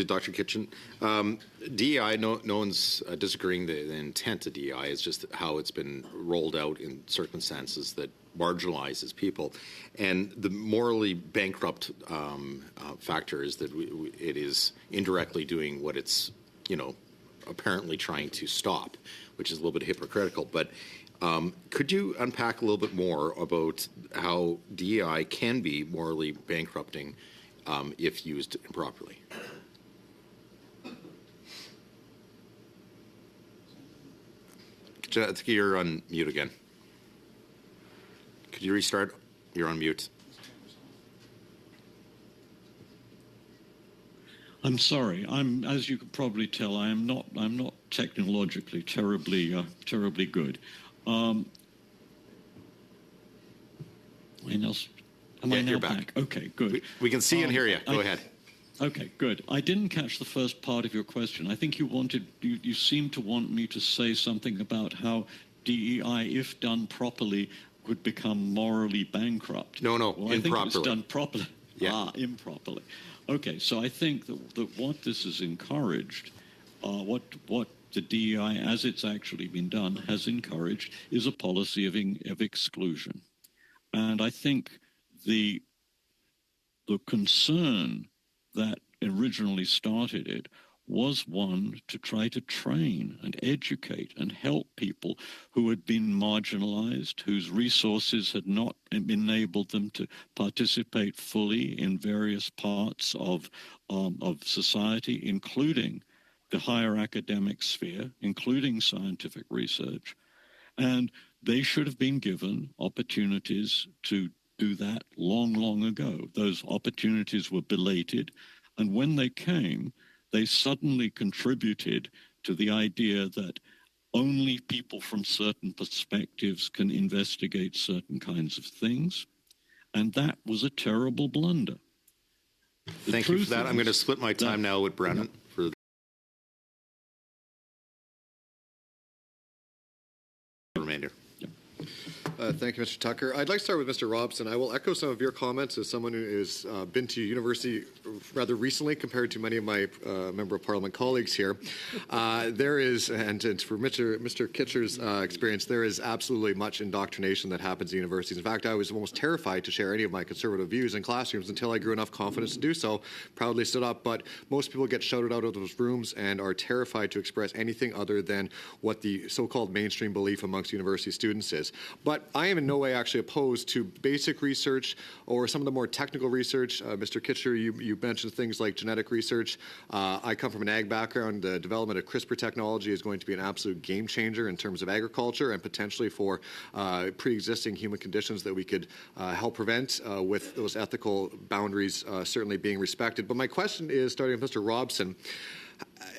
Dr. Kitchen. DEI, no one's disagreeing the intent of DEI. It's just how it's been rolled out in circumstances that marginalizes people. And the morally bankrupt factor is that it is indirectly doing what it's, apparently trying to stop, which is a little bit hypocritical. But could you unpack a little bit more about how DEI can be morally bankrupting if used improperly? I think you're on mute again. Could you restart? You're on mute. I'm sorry. As you can probably tell, I'm not technologically terribly good. Am I now back? Okay, good. We can see and hear you. Go ahead. Okay, good. I didn't catch the first part of your question. I think you seemed to want me to say something about how DEI, if done properly, would become morally bankrupt. No, well, improperly. I think it's done properly. Yeah. Improperly. Okay, so I think that what this has encouraged, what the DEI, as it's actually been done, has encouraged is a policy of exclusion. And I think the concern that originally started it was one to try to train and educate and help people who had been marginalized, whose resources had not enabled them to participate fully in various parts of society, including the higher academic sphere, including scientific research. And they should have been given opportunities to do that long ago. Those opportunities were belated, and when they came, they suddenly contributed to the idea that only people from certain perspectives can investigate certain kinds of things, and that was a terrible blunder. Thank you for that. I'm going to split my time now with Brennan. For the remainder. Thank you, Mr. Tucker. I'd like to start with Mr. Robson. I will echo some of your comments as someone who has been to university rather recently compared to many of my Member of Parliament colleagues here. There is, and for Mr. Kitcher's experience, there is absolutely much indoctrination that happens in universities. In fact, I was almost terrified to share any of my conservative views in classrooms until I grew enough confidence to do so. Proudly stood up, but most people get shouted out of those rooms and are terrified to express anything other than what the so-called mainstream belief amongst university students is. But I am in no way actually opposed to basic research or some of the more technical research. Mr. Kitcher, you mentioned things like genetic research. I come from an ag background. The development of CRISPR technology is going to be an absolute game changer in terms of agriculture and potentially for pre-existing human conditions that we could help prevent with those ethical boundaries certainly being respected. But my question is, starting with Mr. Robson,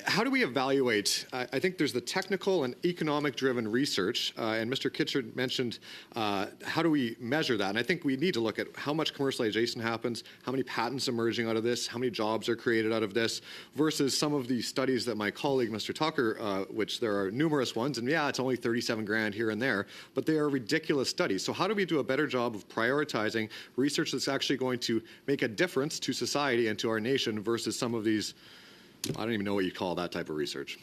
how do we evaluate? I think there's the technical and economic-driven research, and Mr. Kitcher mentioned how do we measure that? And I think we need to look at how much commercialization happens, how many patents emerging out of this, how many jobs are created out of this, versus some of the studies that my colleague, Mr. Tucker, which there are numerous ones, and yeah, it's only 37 grand here and there, but they are ridiculous studies. So how do we do a better job of prioritizing research that's actually going to make a difference to society and to our nation versus some of these, I don't even know what you call that type of research.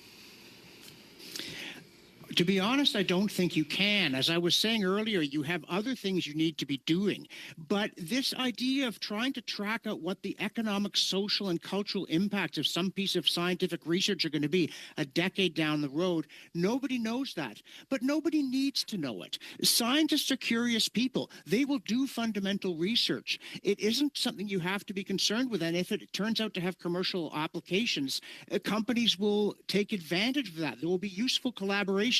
To be honest, I don't think you can. As I was saying earlier, you have other things you need to be doing. But this idea of trying to track out what the economic, social, and cultural impacts of some piece of scientific research are going to be a decade down the road, nobody knows that. But nobody needs to know it. Scientists are curious people. They will do fundamental research. It isn't something you have to be concerned with. And if it turns out to have commercial applications, companies will take advantage of that. There will be useful collaboration.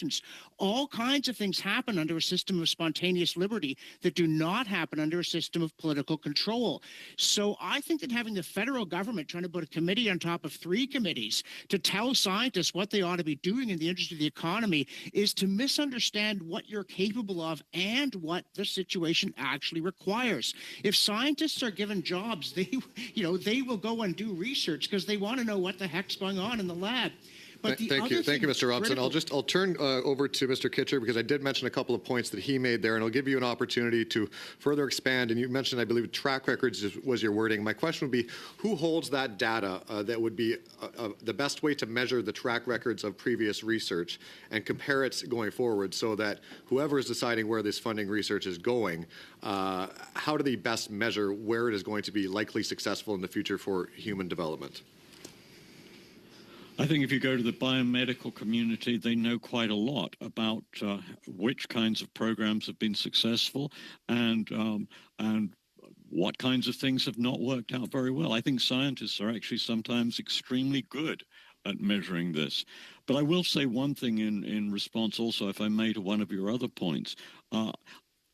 All kinds of things happen under a system of spontaneous liberty that do not happen under a system of political control. So I think that having the federal government trying to put a committee on top of 3 committees to tell scientists what they ought to be doing in the interest of the economy is to misunderstand what you're capable of and what the situation actually requires. If scientists are given jobs, they will go and do research because they want to know what the heck's going on in the lab. But the Thank other you, thing Mr. Robson. critical- I'll turn over to Mr. Kitcher because I did mention a couple of points that he made there, and I'll give you an opportunity to further expand. And you mentioned, I believe, track records was your wording. My question would be, who holds that data that would be the best way to measure the track records of previous research and compare it going forward, so that whoever is deciding where this funding research is going, how do they best measure where it is going to be likely successful in the future for human development? I think if you go to the biomedical community, they know quite a lot about which kinds of programs have been successful and what kinds of things have not worked out very well. I think scientists are actually sometimes extremely good at measuring this. But I will say one thing in response also, if I may, to one of your other points.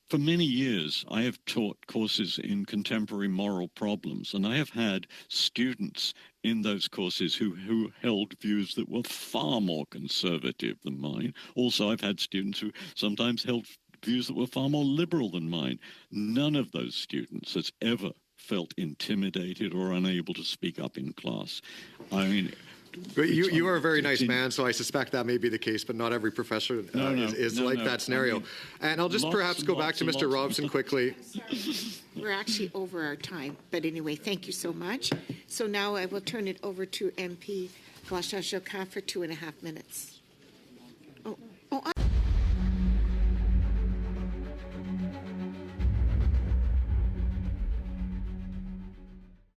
For many years, I have taught courses in contemporary moral problems, and I have had students in those courses who held views that were far more conservative than mine. Also, I've had students who sometimes held views that were far more liberal than mine. None of those students has ever felt intimidated or unable to speak up in class. I mean... But you are a very nice man, so I suspect that may be the case, but not every professor is like that scenario. I mean, and I'll just perhaps go back to Mr. Robson quickly. We're actually over our time, but anyway, thank you so much. So now I will turn it over to MP Glashashoka for 2.5 minutes.